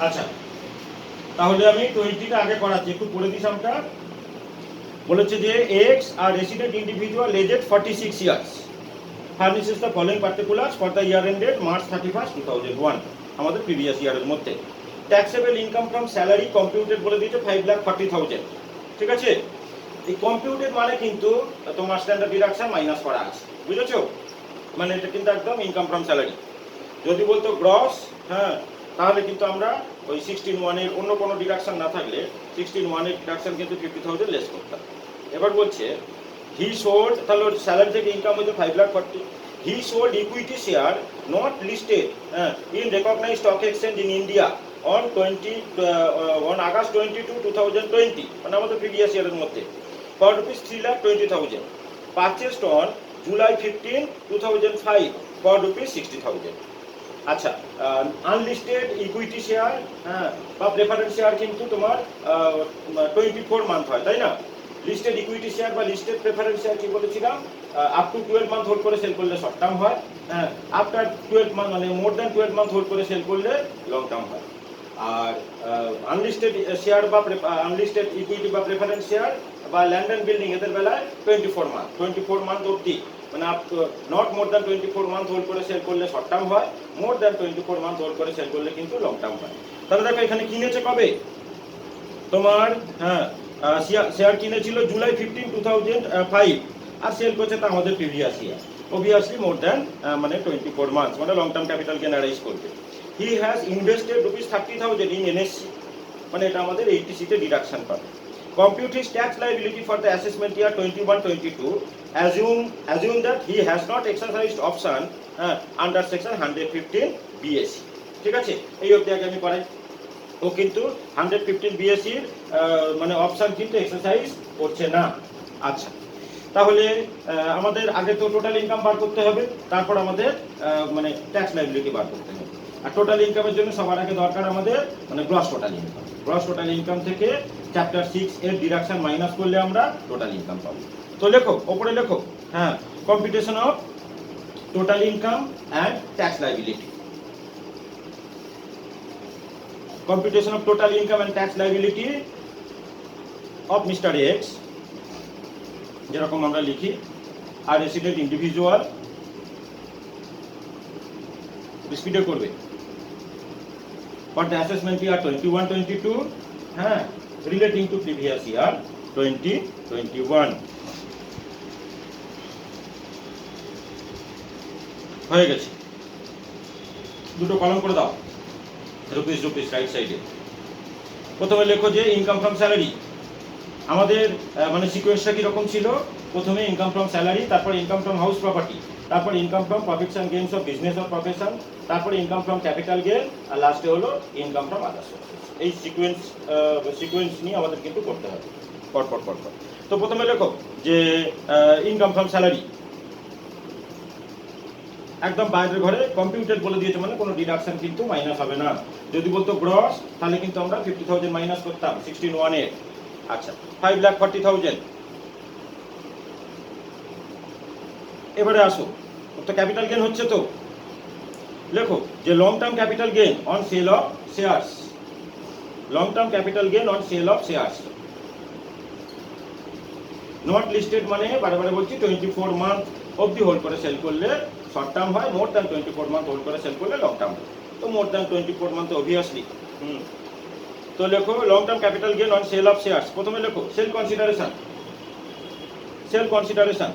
আচ্ছা, তাহলে আমি 20টা আগে করাচ্ছি, একটু পড়ে দিস আমটা। বলেছে যে X are resident individual aged 46 years furnishes the following particulars for the year ended March 31, 2001, আমাদের প্রিভিয়াস ইয়ারের মধ্যে। Taxable income from salary computed বলে দিয়েছে 5,40,000। ঠিক আছে, এই কম্পিউটেড মানে কিন্তু তোমার স্ট্যান্ডার্ড ডিডাকশন মাইনাস করা আছে, বুঝেছো? মানে এটা কিন্তু একদম ইনকাম ফ্রম স্যালারি। যদি বলতো গ্রস, হ্যাঁ, তাহলে কিন্তু আমরা ওই 16(1) অন্য কোনো ডিডাকশন না থাকলে 16(1) ডিডাকশন কিন্তু 50,000 লেস করতাম। এবার বলছে হি সোল্ড, তাহলে স্যালারি থেকে ইনকাম হচ্ছে 5,40,000। He sold equity share not listed in recognised stock exchange in India on August 22, 2020, মানে আমাদের প্রিভিয়াস ইয়ারের মধ্যে, for rupees 3,20,000, purchased on July 15, 2005 for rupees 60,000। আচ্ছা, আনলিস্টেড ইকুইটি শেয়ার, হ্যাঁ, বা প্রেফারেন্স শেয়ার কিন্তু তোমার 24 মান্থ হয়, তাই না? লিস্টেড ইকুইটি শেয়ার বা লিস্টেড প্রেফারেন্স শেয়ার কি বলেছিলাম, আপ টু 12 মান্থ হোল্ড করে সেল করলে শর্ট টার্ম হয়, হ্যাঁ, আফটার 12 মান্থ মানে মোর দ্যান 12 মান্থ হোল্ড করে সেল করলে লং টার্ম হয়। আর আনলিস্টেড শেয়ার বা আনলিস্টেড ইকুইটি বা প্রেফারেন্স শেয়ার বা ল্যান্ড অ্যান্ড বিল্ডিং এদের বেলায় 24 মান্থ অবধি, মানে not more than 24 month hold করে সেল করলে শর্ট টার্ম হয়, মোর দ্যান 24 মান্থ হোল্ড করে সেল করলে কিন্তু লং টার্ম হয়। তাহলে দেখো এখানে কিনেছে কবে তোমার, হ্যাঁ, শেয়ার কিনেছিল July 15, 2005, আর সেল করছে তা আমাদের previous year, obviously more than মানে 24 মান্থস, মানে long term capital gain arise করবে। He has invested rupees 30,000 in NSC, মানে এটা আমাদের 80 তে ডিডাকশন পাবে। Compute his tax liability for the assessment year 21-22. Assume that he has not exercised option under section 115 BSc. ঠিক আছে, এই অবধি আগে আমি করাই। ও কিন্তু 115 BSc-র মানে অপশন কিন্তু এক্সারসাইজ করছে না। আচ্ছা, তাহলে আমাদের আগে তো টোটাল ইনকাম বার করতে হবে, তারপর আমাদের মানে ট্যাক্স লাইবিলিটি বার করতে হবে। আর টোটাল ইনকামের জন্য সবার আগে দরকার আমাদের মানে gross total income. Gross total income থেকে চ্যাপ্টার 6 এর ডিডাকশন মাইনাস করলে আমরা টোটাল ইনকাম পাবো। তো লেখো, ওপরে লেখো, হ্যাঁ, computation of total income and tax liability. Computation of total income and tax liability of Mr. X, যেরকম আমরা লিখি, আর রেসিডেন্ট ইন্ডিভিজুয়াল স্পিডে করবে ফর দ্য অ্যাসেসমেন্ট ইয়ার 21-22, হ্যাঁ, রিলেটিং টু প্রিভিয়াস ইয়ার 20-21। হয়ে গেছে, দুটো কলম করে দাও, রুপিস রাইট সাইডে। প্রথমে লেখো যে ইনকাম ফ্রম স্যালারি, আমাদের মানে সিকোয়েন্সটা কীরকম ছিল, প্রথমে ইনকাম ফ্রম স্যালারি, তারপর ইনকাম ফ্রম হাউস প্রপার্টি, তারপর income from profits and gains of business or profession, তারপরে ইনকাম ফ্রম ক্যাপিটাল গেইন, আর লাস্টে হলো ইনকাম ফ্রম আদার সোর্সেস। এই সিকোয়েন্স নিয়ে আমাদের কিন্তু করতে হবে পরপর। তো প্রথমে লেখো যে ইনকাম ফ্রম স্যালারি একদম বাইরের ঘরে কম্পিউটেড বলে দিয়েছে, মানে কোনো ডিডাকশন কিন্তু মাইনাস হবে না। যদি বলতো গ্রস, তাহলে কিন্তু আমরা 50,000 মাইনাস করতাম 16(1)-এ। আচ্ছা, 5,40,000। এবারে আসো, তো ক্যাপিটাল গেইন হচ্ছে, তো লেখো যে long term capital gain on sell of shares, long term capital gain on sell of shares not listed, মানে বারে বলছি 24 মান্থ অবধি হোল্ড করে সেল করলে শর্ট টার্ম হয়, মোর দ্যান 24 মান্থ হোল্ড করে সেল করলে লং টার্ম হয়। তো মোর দ্যান 24 মান্থ অবভিয়াসলি। তো লেখো long term capital gain on sell of shares. প্রথমে লেখো সেল কনসিডারেশন।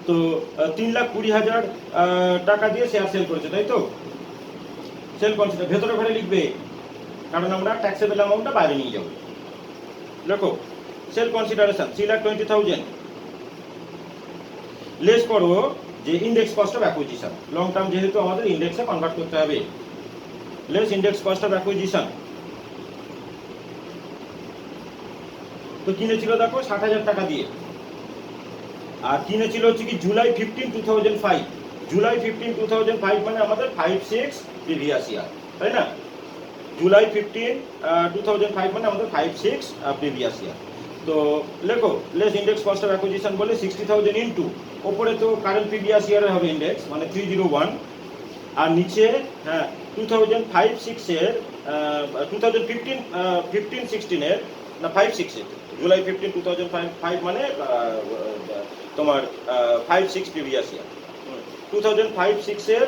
তো 3,20,000 টাকা দিয়ে শেয়ার সেল করেছে, তাই তো? সেল কনসিডার ভেতরে ঘরে লিখবে, কারণ আমরা ট্যাক্সেবল অ্যামাউন্টটা বাইরে নিয়ে যাব। লেখো সেল কনসিডারেশন 3,20,000 লেস করো যে index cost of acquisition, long term যেহেতু আমাদের ইন্ডেক্সে কনভার্ট করতে হবে, less index cost of acquisition. তো কিনেছিল দেখো 60,000 টাকা দিয়ে, আর কিনেছিল হচ্ছে কি July 15, 2005। July 15, 2005 মানে আমাদের 5-6 প্রিভিয়াস ইয়ার, তাই না? July 15, 2005 মানে আমাদের 5-6 প্রিভিয়াস ইয়ার। তো লেখো less index cost of acquisition বলে 60,000 ইন্টু, ওপরে তো কারেন্ট প্রিভিয়াস ইয়ারের হবে ইন্ডেক্স মানে 301, আর নিচে হ্যাঁ 2005-6 2015-16 না 5-6 জুলাই 15 2005 মানে তোমার 5-6 প্রিভিয়াস ইয়ার, 2005-6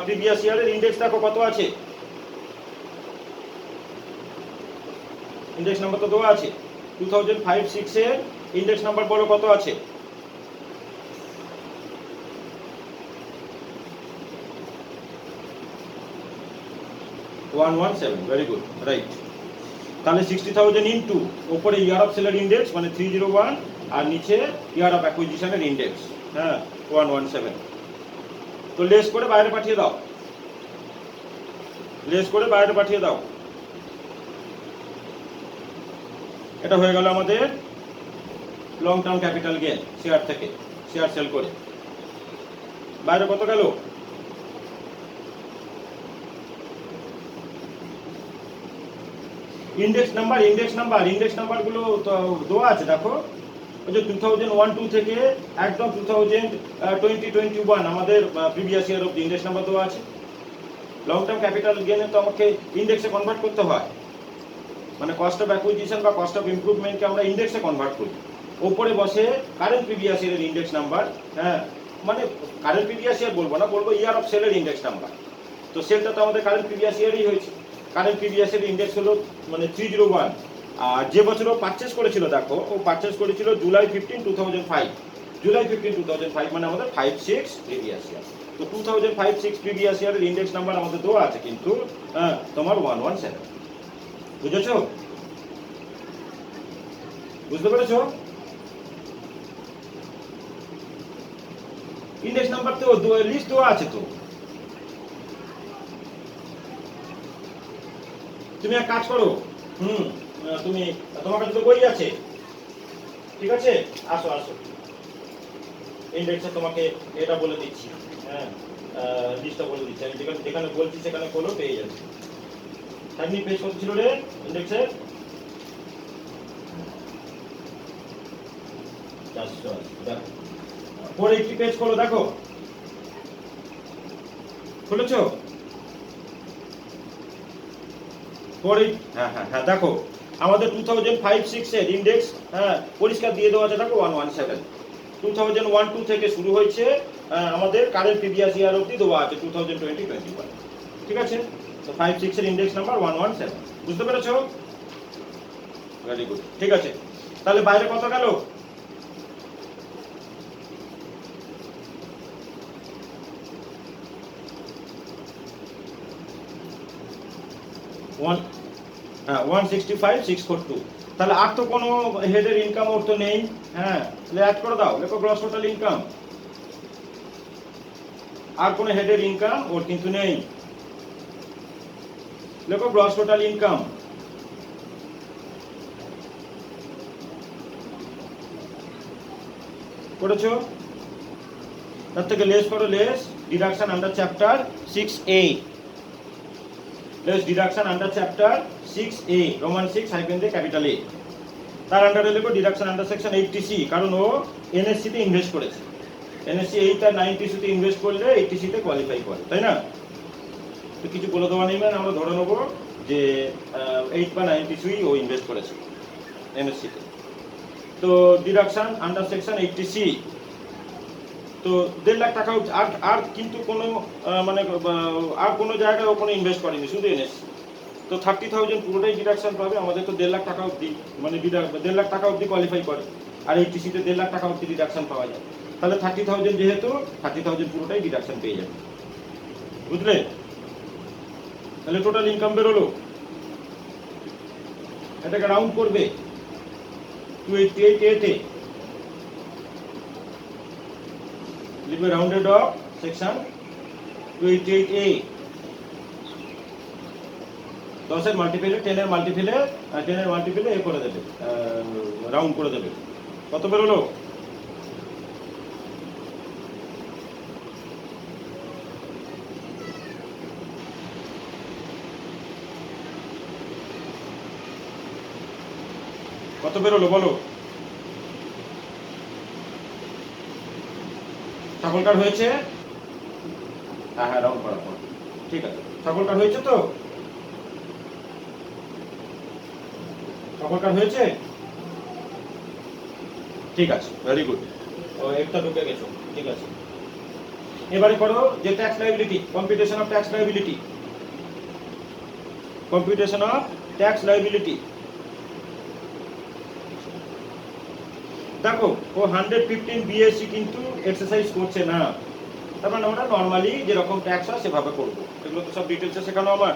প্রিভিয়াস ইয়ারের ইন্ডেক্স দেখো কত আছে, ইন্ডেক্স নাম্বার তো দেওয়া আছে, 2005-6 ইন্ডেক্স নাম্বার বলো কত আছে? Very good, right. তাহলে 60,000 ইন্টু ওপরে ইয়ার অফ সেলের ইন্ডেক্স মানে 301 আর নিচে ইয়ার অফ অ্যাকুইজিশনের ইন্ডেক্স, হ্যাঁ 117। তো লেস করে বাইরে পাঠিয়ে দাও, লেস করে বাইরে পাঠিয়ে দাও। এটা হয়ে গেল আমাদের long term capital gain share থেকে, শেয়ার সেল করে। বাইরে কত গেল? ইন্ডেক্স নাম্বার গুলো তো দেওয়া আছে দেখো, ওই যে 2001-2 থেকে একদম 2020-21 আমাদের previous year of index number দেওয়া আছে। লং টার্ম ক্যাপিটাল গেইনে তো আমাকে ইন্ডেক্সে কনভার্ট করতে হয়, মানে কস্ট অফ অ্যাকুইজিশন বা কস্ট অফ ইমপ্রুভমেন্টকে আমরা ইন্ডেক্সে কনভার্ট করি। ওপরে বসে কারেন্ট প্রিভিয়াস ইয়ারের ইন্ডেক্স নাম্বার, হ্যাঁ মানে কারেন্ট প্রিভিয়াস ইয়ার বলবো না, বলবো ইয়ার অফ সেলের ইন্ডেক্স নাম্বার। তো সেলটা তো আমাদের কারেন্ট প্রিভিয়াস ইয়ারই হয়েছে, কারেন্ট প্রিভিয়াস ইয়ারের ইন্ডেক্স হলো মানে 301। আর যে বছর ও পারচেস করেছিল দেখো, ও পারচেস করেছিল জুলাই 15, 2005, জুলাই 15, 2005 মানে আমাদের 5-6 প্রিভিয়াস ইয়ার। তো 2005-6 প্রিভিয়াস ইয়ারের ইন্ডেক্স নাম্বার আমাদের দেওয়া আছে কিন্তু তোমার 117, বুঝেছো? বুঝতে পেরেছো? ইন্ডেক্স নাম্বার তো লিস্ট দেওয়া আছে তো। তুমি এক কাজ করো, তুমি তোমার কাছে তো বই আছে, ঠিক আছে, আসো আসো ইন্ডেক্সে তোমাকে এটা বলে দিচ্ছি, হ্যাঁ লিস্টটা বলে দিচ্ছি আমি, যেখানে বলছি সেখানে খোলো, পেয়ে যাবে। আপনি পেজ কত ছিল রে ইন্ডেক্সে? 400। দেখো পরে একটি পেজ খোলো, দেখো খুলেছো? পরে হ্যাঁ হ্যাঁ হ্যাঁ দেখো আমাদের 2005-6 এর ইন্ডেক্স হ্যাঁ পরিষ্কার দিয়ে দেওয়া আছে, দেখো 117। 2001-2 থেকে শুরু হয়েছে, আমাদের কারেন্ট প্রিভিয়াস ইয়ার অবধি দেওয়া আছে 2020-21, ঠিক আছে? তো 5-6 এর ইন্ডেক্স নাম্বার 117, বুঝতে পেরেছো? ভেরি গুড, ঠিক আছে। তাহলে বাইরে কত গেল? হ্যাঁ 165,642। তাহলে আর তো কোনো হেডের ইনকাম ওর তো নেই, হ্যাঁ তাহলে অ্যাড করে দাও, লেখো গ্রস টোটাল ইনকাম। আর কোনো হেডের ইনকাম ওর কিন্তু নেই, লেখো গ্রস টোটাল ইনকাম। করেছো? তার থেকে লেস করো, less deduction under chapter 6A, less deduction under chapter 6A, Roman 6 hyphen দিয়ে ক্যাপিটাল A। তার আন্ডারে লেখো ডিডাকশন আন্ডার সেকশন 80C, কারণ ও এনএসসি তে ইনভেস্ট করেছে। এনএসসি 8 আর 90C তে ইনভেস্ট করলে 80C তে কোয়ালিফাই করে, তাই না? তো কিছু বলে দেওয়া নেই, মানে আমরা ধরে নেবো যে 8 বা 90C ও ইনভেস্ট করেছে এনএসসি তে। তো ডিডাকশন আন্ডার সেকশন 80C, তো 1.5 লাখ টাকা আর কিন্তু কোনো মানে আর কোনো জায়গায় ও কোনো ইনভেস্ট করেনি, শুধু এনএসসি। তো 30,000 পুরোটাই ডিডাকশন পাবে। আমাদের তো 1.5 লাখ টাকা অবধি, মানে 1.5 লাখ টাকা অবধি কোয়ালিফাই করে, আর এইচটিসিতে 1.5 লাখ টাকা অবধি ডিডাকশন পাওয়া যায়। তাহলে 30,000 যেহেতু 30,000 পুরোটাই ডিডাকশন পেয়ে যাবে, বুঝলে? তাহলে টোটাল ইনকাম বেরোলো, এটাকে রাউন্ড করবে 288 তে, লিখবে রাউন্ডেড অফ সেকশন 288A। 10 এর মাল্টিপ্লে 10 এর মাল্টিপ্লে এ করে দেবে, রাউন্ড করে দেবে। কত বেরোলো? কত বেরোলো বলো? সকলকার হয়েছে? হ্যাঁ হ্যাঁ, রাউন্ড করার পর ঠিক আছে। সকলকার হয়েছে তো? সকলকার হয়েছে? ঠিক আছে, ভেরি গুড। ও একটা ঢুকে গেছো, ঠিক আছে। এবারে করো যে tax liability, computation of tax liability. Computation of tax liability. দেখো ও 115 বিএসসি কিন্তু এক্সারসাইজ করছে না, তার মানে আমরা নর্মালি যেরকম ট্যাক্স হয় সেভাবে করবো। এগুলো তো সব ডিটেলসে শেখানো আমার।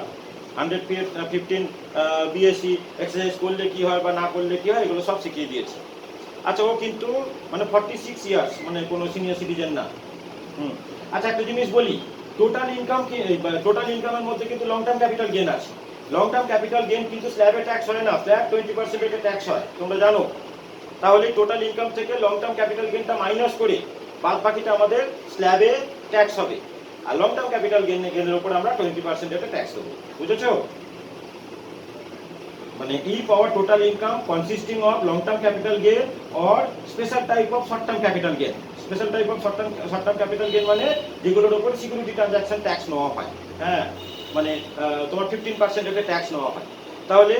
115 বিএসসি এক্সারসাইজ করলে কি হয় বা না করলে কি হয় এগুলো সব শিখিয়ে দিয়েছি। আচ্ছা, ও কিন্তু মানে 46 ইয়ার্স, মানে কোনো সিনিয়র সিটিজেন না। আচ্ছা, একটা জিনিস বলি, টোটাল ইনকাম কি, টোটাল ইনকামের মধ্যে কিন্তু লং টার্ম ক্যাপিটাল গেইন আছে। লং টার্ম ক্যাপিটাল গেইন কিন্তু স্ল্যাবে ট্যাক্স হয় না, ফ্ল্যাট 20% ট্যাক্স হয়, তোমরা জানো। তাহলে টোটাল ইনকাম থেকে লং টার্ম ক্যাপিটাল গেইনটা মাইনাস করে বাদ বাকিটা আমাদের স্ল্যাবে ট্যাক্স হবে। আর লং টার্ম ক্যাপিটাল গেইনের উপর আমরা 20% ট্যাক্স দেবো, বুঝেছো? মানে ই পাওয়ার total income consisting of long term capital gain or special type of short term capital gain. Special type of short term capital gain মানে যেগুলোর উপর সিকিউরিটি ট্রানজাকশন ট্যাক্স নেওয়া হয়। হ্যাঁ, মানে তোমার 15% রেটে ট্যাক্স নেওয়া হয়। তাহলে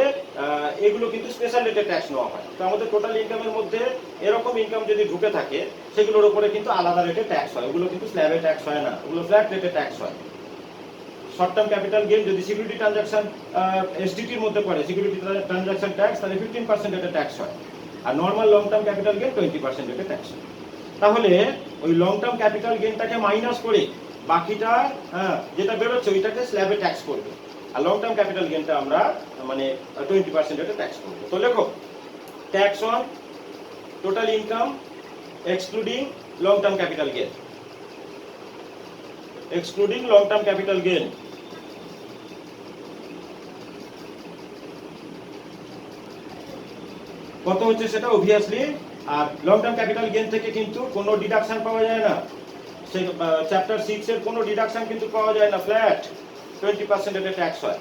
এগুলো কিন্তু স্পেশাল রেটে ট্যাক্স নেওয়া হয়। তো আমাদের টোটাল ইনকামের মধ্যে এরকম ইনকাম যদি ঢুকে থাকে সেগুলোর উপরে কিন্তু আলাদা রেটে ট্যাক্স হয়, ওগুলো কিন্তু স্ল্যাবে ট্যাক্স হয় না, ওগুলো ফ্ল্যাট রেটে ট্যাক্স হয়। শর্ট টার্ম ক্যাপিটাল গেইন যদি সিকিউরিটি ট্রানজাকশন এসডিটির মধ্যে পড়ে, সিকিউরিটি ট্রানজাকশন ট্যাক্স, তাহলে 15% রেটে ট্যাক্স হয়। আর normal long term capital gain 20% রেটে ট্যাক্স হয়। তাহলে ওই লং টার্ম ক্যাপিটাল গেইনটাকে মাইনাস করে বাকিটা যেটা বেরোচ্ছে ওইটাকে স্ল্যাবে ট্যাক্স করবে। আর লং টার্ম ক্যাপিটাল গেইনটা আমরা মানে 20% রেটে ট্যাক্স করবো। তো লেখো tax on total income excluding long term capital gain, excluding long term capital gain. কত হচ্ছে সেটা অবভিয়াসলি। আর লং টার্ম ক্যাপিটাল গেইন থেকে কিন্তু কোনো ডিডাকশন পাওয়া যায় না, সেই চ্যাপ্টার 6 এর কোনো ডিডাকশন কিন্তু পাওয়া যায় না, ফ্ল্যাট 20% রেটে ট্যাক্স হয়।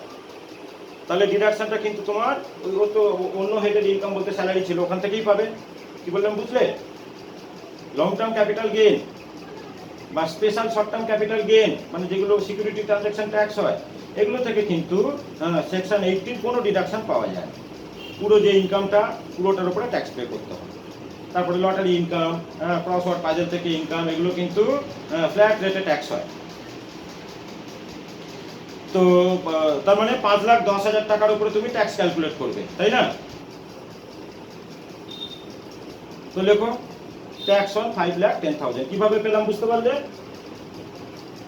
তাহলে ডিডাকশনটা কিন্তু তোমার ওই তো অন্য হেডের ইনকাম বলতে স্যালারি ছিল ওখান থেকেই পাবে। কি বললাম বুঝলে? লং টার্ম ক্যাপিটাল গেইন বা special short term capital gain মানে যেগুলো সিকিউরিটি ট্রানজাকশন ট্যাক্স হয় এগুলো থেকে কিন্তু সেকশন 80 কোনো ডিডাকশন পাওয়া যায় না। পুরো যে ইনকামটা পুরোটার উপরে ট্যাক্স পে করতে হবে। তারপরে লটারি ইনকাম, ক্রসওয়ার্ড পাজল থেকে ইনকাম, এগুলো কিন্তু ফ্ল্যাট রেটে ট্যাক্স হয়। তো তার মানে 5,10,000 টাকার উপরে তুমি ট্যাক্স ক্যালকুলেট করবে, তাই না? তো লেখো ট্যাক্স অন 5,10,000 কিভাবে পেলাম বুঝতে পারলে?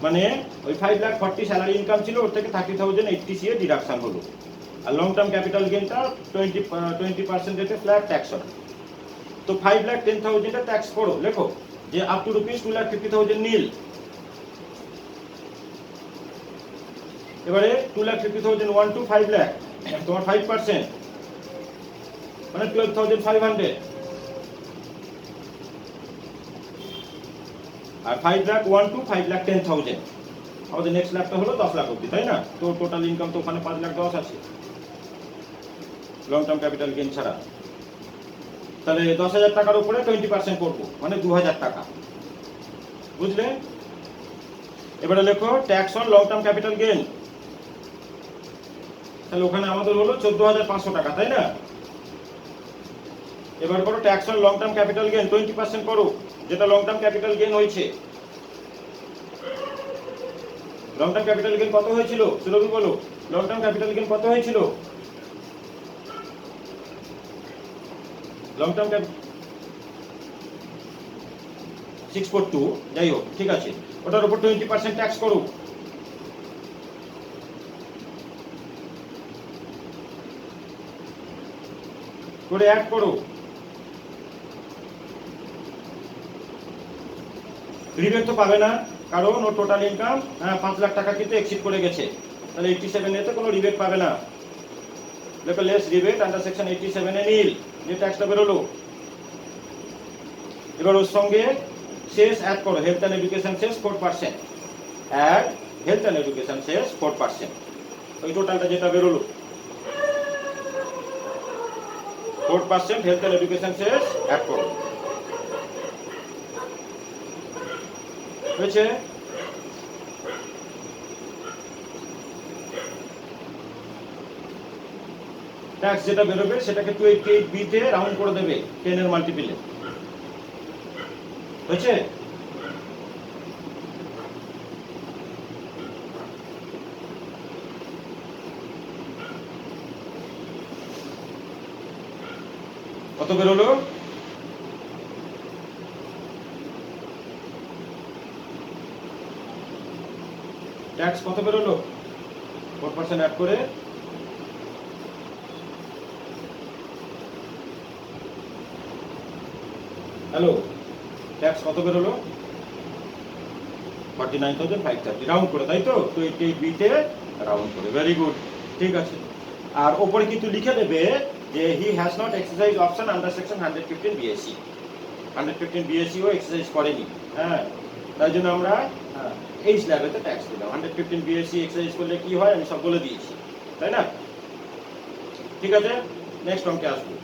মানে ওই 5,40,000 স্যালারি ইনকাম ছিল, ওর থেকে 30,000 80 ডিডাকশন হলো। আর লং টার্ম ক্যাপিটাল গেইনটা 20% রেটে ফ্ল্যাট ট্যাক্স হবে। তো 5,10,000 ট্যাক্স করো, লেখো যে আপ টু রুপিস 2,50,000 নীল। এবারে 2,50,000 1 to 5 লাখ তোমার 5% মানে 12,500। আর 5 লাখ 1 to 5,10,000 আমাদের নেক্সট লাখটা হলো 10 লাখ অবধি, তাই না? তো টোটাল ইনকাম তো ওখানে 5,10,000 আছে লং টার্ম ক্যাপিটাল গেইন ছাড়া। তাহলে 10,000 টাকার উপরে 20% করবো মানে 2,000 টাকা, বুঝলে? এবারে লেখো tax on long term capital gain. তাহলে ওখানে আমাদের হলো 14,500 টাকা, তাই না? এবার করো tax on long term capital gain 20% করো, যেটা লং টার্ম ক্যাপিটাল গেইন হয়েছে। লং টার্ম ক্যাপিটাল গেইন কত হয়েছিল সুরভি বলো? লং টার্ম ক্যাপিটাল গেইন কত হয়েছিল? লং টার্ম 642, যাই হোক ঠিক আছে, ওটার উপর 20% ট্যাক্স করো। করে অ্যাড করো। রিবেট তো পাবে না, কারণ ওর টোটাল ইনকাম 5 লাখ টাকা কিন্তু এক্সিড করে গেছে, তাহলে 87 এতে কোনো রিবেট পাবে না। দেখো লেস রিবেট আন্ডার সেকশন 87 এ নীল, যে ট্যাক্সটা বেরোলো। এবার ওর সঙ্গে শেষ অ্যাড করো, হেলথ অ্যান্ড এডুকেশন শেষ 4%, অ্যাড হেলথ অ্যান্ড এডুকেশন শেষ 4%, ওই টোটালটা যেটা বেরোলো 4% হেলথ অ্যান্ড এডুকেশন শেষ অ্যাড করো। হয়েছে? ট্যাক্স যেটা বেরোবে সেটাকে 28B তে রাউন্ড করে দেবে 10 এর মাল্টিপলে। হয়েছে? কত বেরোলো? ট্যাক্স কত বেরোলো 4% অ্যাড করে? হ্যালো, ট্যাক্স কত বেরোলো? 49,530 রাউন্ড করে, তাই তো? 28B তে রাউন্ড করে। ভেরি গুড, ঠিক আছে। আর ওপরে কিন্তু লিখে দেবে যে he has not exercise option under section 115 BSC. 115 BSC ও এক্সারসাইজ করেনি, হ্যাঁ, তাই জন্য আমরা এই স্ল্যাবেতে ট্যাক্স দিলাম। 115 বিএসসি এক্সারসাইজ করলে কি হয় আমি সব বলে দিয়েছি, তাই না? ঠিক আছে, নেক্সট অঙ্কে আসবো।